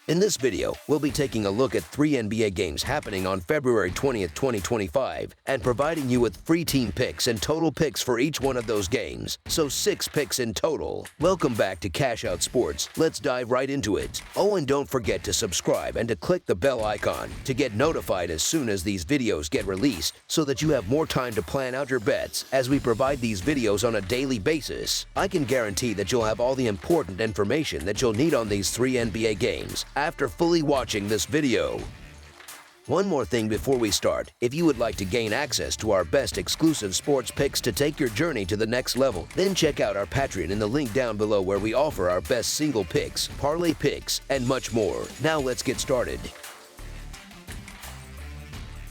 In this video, we'll be taking a look at 3 NBA games happening on February 20th, 2025, and providing you with free team picks and total picks for each one of those games, so 6 picks in total. Welcome back to Cash Out Sports. Let's dive right into it. Oh, and don't forget to subscribe and to click the bell icon to get notified as soon as these videos get released, so that you have more time to plan out your bets as we provide these videos on a daily basis. I can guarantee that you'll have all the important information that you'll need on these 3 NBA games after fully watching this video. One more thing before we start. If you would like to gain access to our best exclusive sports picks to take your journey to the next level, then check out our Patreon in the link down below, where we offer our best single picks, parlay picks, and much more. Now let's get started.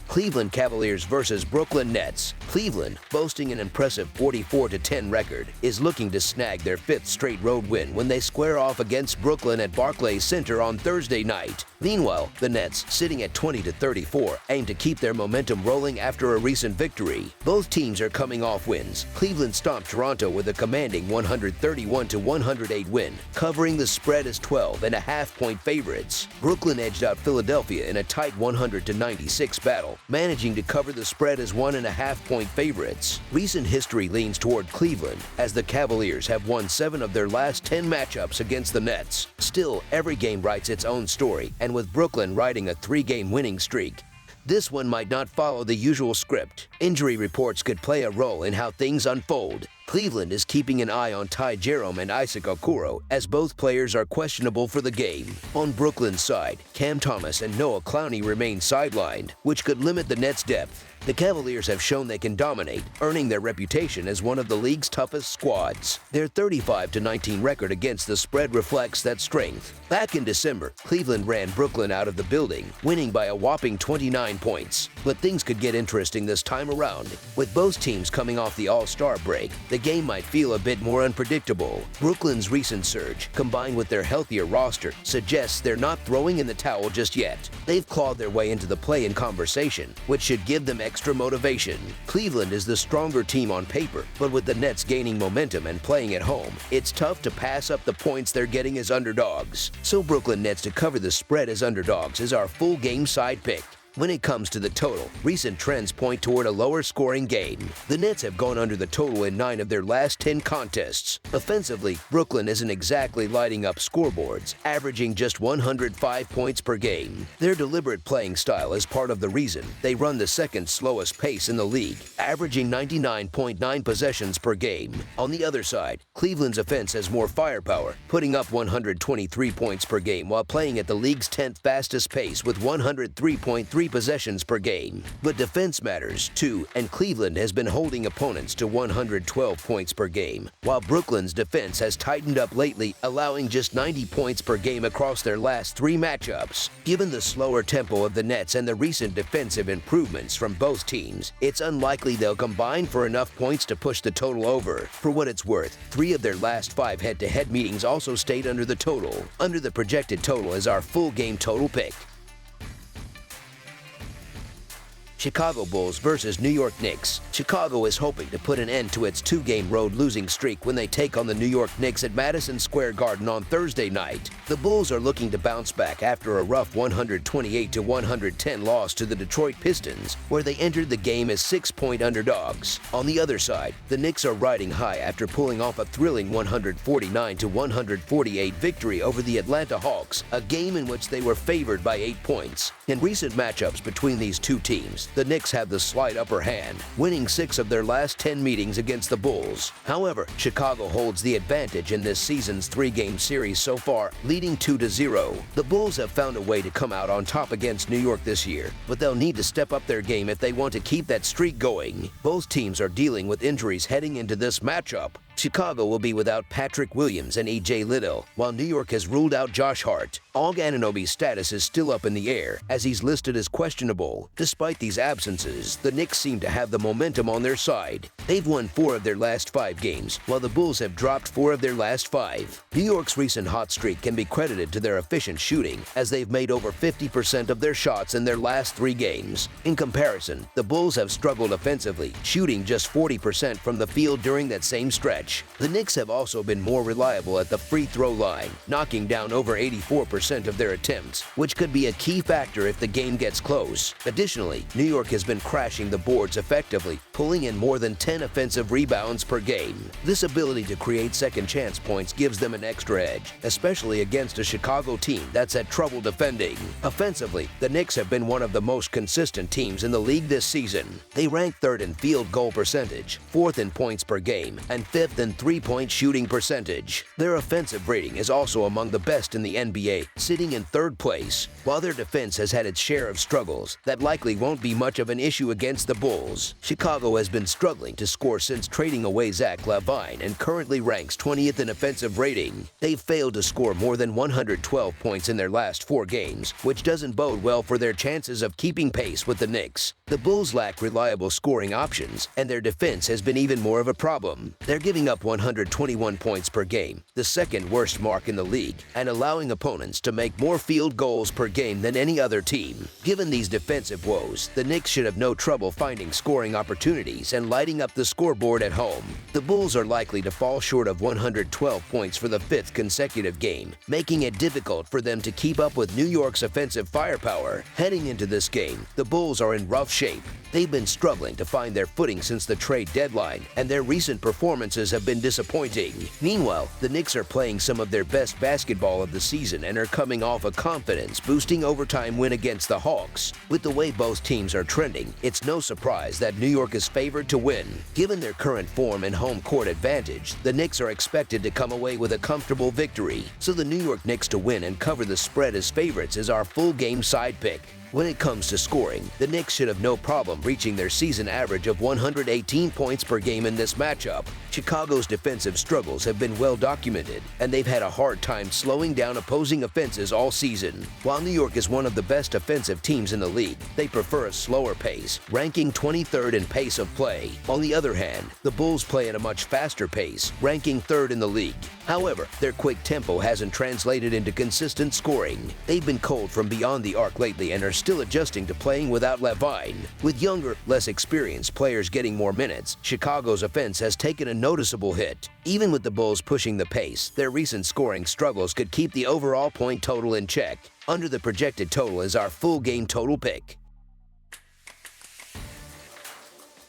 Cleveland Cavaliers versus Brooklyn Nets. Cleveland, boasting an impressive 44-10 record, is looking to snag their 5th straight road win when they square off against Brooklyn at Barclays Center on Thursday night. Meanwhile, the Nets, sitting at 20-34, aim to keep their momentum rolling after a recent victory. Both teams are coming off wins. Cleveland stomped Toronto with a commanding 131-108 win, covering the spread as 12.5-point favorites. Brooklyn edged out Philadelphia in a tight 100-96 battle, managing to cover the spread as 1.5-point favorites. Recent history leans toward Cleveland, as the Cavaliers have won 7 of their last 10 matchups against the Nets. Still, every game writes its own story, and with Brooklyn riding a 3-game winning streak, this one might not follow the usual script. Injury reports could play a role in how things unfold. Cleveland is keeping an eye on Ty Jerome and Isaac Okoro, as both players are questionable for the game. On Brooklyn's side, Cam Thomas and Noah Clowney remain sidelined, which could limit the Nets' depth. The Cavaliers have shown they can dominate, earning their reputation as one of the league's toughest squads. Their 35-19 record against the spread reflects that strength. Back in December, Cleveland ran Brooklyn out of the building, winning by a whopping 29 points. But things could get interesting this time around. With both teams coming off the All-Star break, the game might feel a bit more unpredictable. Brooklyn's recent surge, combined with their healthier roster, suggests they're not throwing in the towel just yet. They've clawed their way into the play-in conversation, which should give them extra motivation. Cleveland is the stronger team on paper, but with the Nets gaining momentum and playing at home, it's tough to pass up the points they're getting as underdogs. So Brooklyn Nets to cover the spread as underdogs is our full game side pick. When it comes to the total, recent trends point toward a lower scoring game. The Nets have gone under the total in 9 of their last 10 contests. Offensively, Brooklyn isn't exactly lighting up scoreboards, averaging just 105 points per game. Their deliberate playing style is part of the reason they run the 2nd slowest pace in the league, averaging 99.9 possessions per game. On the other side, Cleveland's offense has more firepower, putting up 123 points per game while playing at the league's 10th fastest pace with 103.3 possessions per game. But defense matters too, and Cleveland has been holding opponents to 112 points per game, while Brooklyn's defense has tightened up lately, allowing just 90 points per game across their last 3 matchups. Given the slower tempo of the Nets and the recent defensive improvements from both teams, it's unlikely they'll combine for enough points to push the total over. For what it's worth, 3 of their last 5 head-to-head meetings also stayed under the total. Under the projected total is our full game total pick. Chicago Bulls versus New York Knicks. Chicago is hoping to put an end to its 2-game road losing streak when they take on the New York Knicks at Madison Square Garden on Thursday night. The Bulls are looking to bounce back after a rough 128-110 loss to the Detroit Pistons, where they entered the game as 6-point underdogs. On the other side, the Knicks are riding high after pulling off a thrilling 149-148 victory over the Atlanta Hawks, a game in which they were favored by 8 points. In recent matchups between these two teams, the Knicks have the slight upper hand, winning 6 of their last 10 meetings against the Bulls. However, Chicago holds the advantage in this season's 3-game series so far, leading 2-0. The Bulls have found a way to come out on top against New York this year, but they'll need to step up their game if they want to keep that streak going. Both teams are dealing with injuries heading into this matchup. Chicago will be without Patrick Williams and E.J. Liddell, while New York has ruled out Josh Hart. Og Anunoby's status is still up in the air, as he's listed as questionable. Despite these absences, the Knicks seem to have the momentum on their side. They've won 4 of their last 5 games, while the Bulls have dropped 4 of their last 5. New York's recent hot streak can be credited to their efficient shooting, as they've made over 50% of their shots in their last 3 games. In comparison, the Bulls have struggled offensively, shooting just 40% from the field during that same stretch. The Knicks have also been more reliable at the free throw line, knocking down over 84% of their attempts, which could be a key factor if the game gets close. Additionally, New York has been crashing the boards effectively, pulling in more than 10 offensive rebounds per game. This ability to create second chance points gives them an extra edge, especially against a Chicago team that's had trouble defending. Offensively, the Knicks have been one of the most consistent teams in the league this season. They rank 3rd in field goal percentage, 4th in points per game, and 5th in three-point shooting percentage. Their offensive rating is also among the best in the NBA, sitting in 3rd place. While their defense has had its share of struggles, that likely won't be much of an issue against the Bulls. Chicago has been struggling to score since trading away Zach LaVine and currently ranks 20th in offensive rating. They've failed to score more than 112 points in their last 4 games, which doesn't bode well for their chances of keeping pace with the Knicks. The Bulls lack reliable scoring options, and their defense has been even more of a problem. They're giving up 121 points per game, the 2nd worst mark in the league, and allowing opponents to make more field goals per game than any other team. Given these defensive woes, the Knicks should have no trouble finding scoring opportunities and lighting up the scoreboard at home. The Bulls are likely to fall short of 112 points for the 5th consecutive game, making it difficult for them to keep up with New York's offensive firepower. Heading into this game, the Bulls are in rough shape. They've been struggling to find their footing since the trade deadline, and their recent performances have been disappointing. Meanwhile, the Knicks are playing some of their best basketball of the season and are coming off a confidence-boosting overtime win against the Hawks. With the way both teams are trending, it's no surprise that New York is favored to win. Given their current form and home court advantage, the Knicks are expected to come away with a comfortable victory. So the New York Knicks to win and cover the spread as favorites is our full game side pick. When it comes to scoring, the Knicks should have no problem reaching their season average of 118 points per game in this matchup. Chicago's defensive struggles have been well documented, and they've had a hard time slowing down opposing offenses all season. While New York is one of the best offensive teams in the league, they prefer a slower pace, ranking 23rd in pace of play. On the other hand, the Bulls play at a much faster pace, ranking 3rd in the league. However, their quick tempo hasn't translated into consistent scoring. They've been cold from beyond the arc lately and are still adjusting to playing without LaVine. With younger, less experienced players getting more minutes, Chicago's offense has taken a noticeable hit. Even with the Bulls pushing the pace, their recent scoring struggles could keep the overall point total in check. Under the projected total is our full game total pick.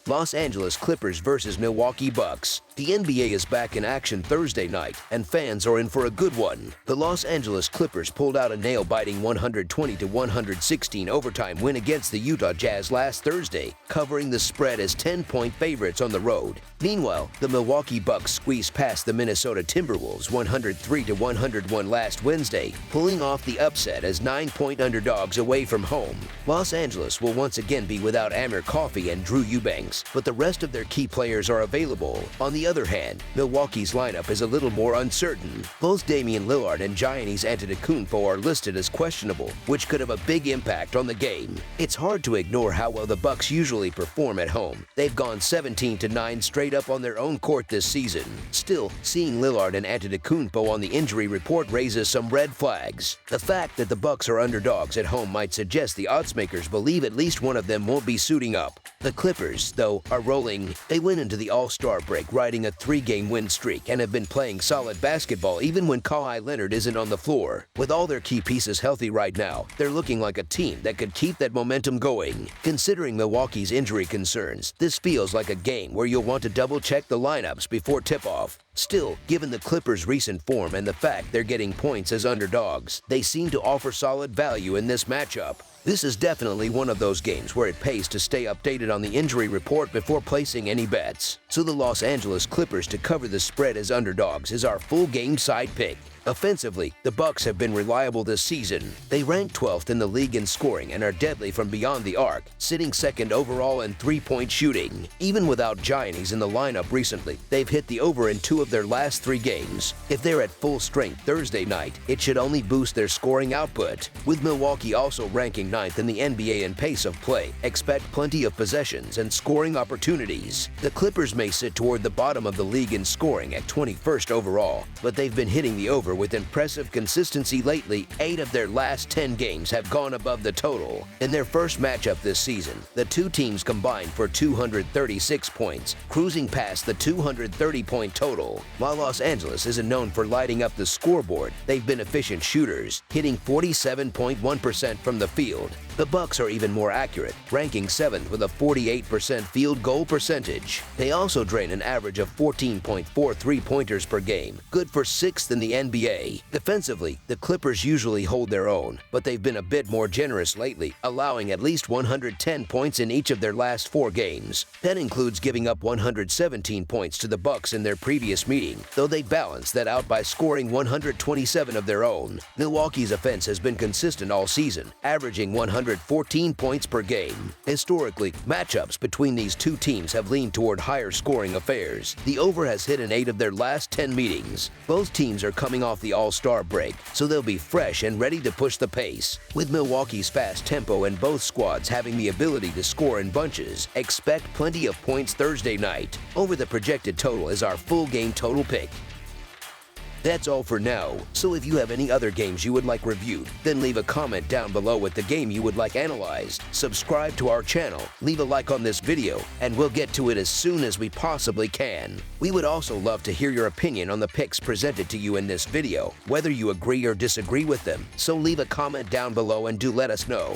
Los Angeles Clippers versus Milwaukee Bucks. The NBA is back in action Thursday night, and fans are in for a good one. The Los Angeles Clippers pulled out a nail-biting 120-116 overtime win against the Utah Jazz last Thursday, covering the spread as 10-point favorites on the road. Meanwhile, the Milwaukee Bucks squeezed past the Minnesota Timberwolves 103-101 last Wednesday, pulling off the upset as 9-point underdogs away from home. Los Angeles will once again be without Amir Coffey and Drew Eubanks, but the rest of their key players are available. On the other hand, Milwaukee's lineup is a little more uncertain. Both Damian Lillard and Giannis Antetokounmpo are listed as questionable, which could have a big impact on the game. It's hard to ignore how well the Bucks usually perform at home. They've gone 17-9 straight up on their own court this season. Still, seeing Lillard and Antetokounmpo on the injury report raises some red flags. The fact that the Bucks are underdogs at home might suggest the oddsmakers believe at least one of them won't be suiting up. The Clippers, though, are rolling. They went into the All-Star break riding a 3-game win streak and have been playing solid basketball even when Kawhi Leonard isn't on the floor. With all their key pieces healthy right now, they're looking like a team that could keep that momentum going. Considering Milwaukee's injury concerns, this feels like a game where you'll want to double-check the lineups before tip-off. Still, given the Clippers' recent form and the fact they're getting points as underdogs, they seem to offer solid value in this matchup. This is definitely one of those games where it pays to stay updated on the injury report before placing any bets. So the Los Angeles Clippers to cover the spread as underdogs is our full game side pick. Offensively, the Bucks have been reliable this season. They rank 12th in the league in scoring and are deadly from beyond the arc, sitting second overall in three-point shooting. Even without Giannis in the lineup recently, they've hit the over in 2 of their last 3 games. If they're at full strength Thursday night, it should only boost their scoring output. With Milwaukee also ranking 9th in the NBA in pace of play, expect plenty of possessions and scoring opportunities. The Clippers may sit toward the bottom of the league in scoring at 21st overall, but they've been hitting the over with impressive consistency lately. 8 of their last 10 games have gone above the total. In their first matchup this season, the two teams combined for 236 points, cruising past the 230-point total. While Los Angeles isn't known for lighting up the scoreboard, they've been efficient shooters, hitting 47.1% from the field. The Bucks are even more accurate, ranking 7th with a 48% field goal percentage. They also drain an average of 14.4 three-pointers per game, good for 6th in the NBA. Defensively, the Clippers usually hold their own, but they've been a bit more generous lately, allowing at least 110 points in each of their last 4 games. That includes giving up 117 points to the Bucks in their previous meeting, though they balance that out by scoring 127 of their own. Milwaukee's offense has been consistent all season, averaging 114 points per game. Historically, matchups between these two teams have leaned toward higher scoring affairs. The over has hit in 8 of their last 10 meetings. Both teams are coming off the All-Star break, so they'll be fresh and ready to push the pace. With Milwaukee's fast tempo and both squads having the ability to score in bunches, expect plenty of points Thursday night. Over the projected total is our full game total pick. That's all for now, so if you have any other games you would like reviewed, then leave a comment down below with the game you would like analyzed. Subscribe to our channel, leave a like on this video, and we'll get to it as soon as we possibly can. We would also love to hear your opinion on the picks presented to you in this video, whether you agree or disagree with them, so leave a comment down below and do let us know.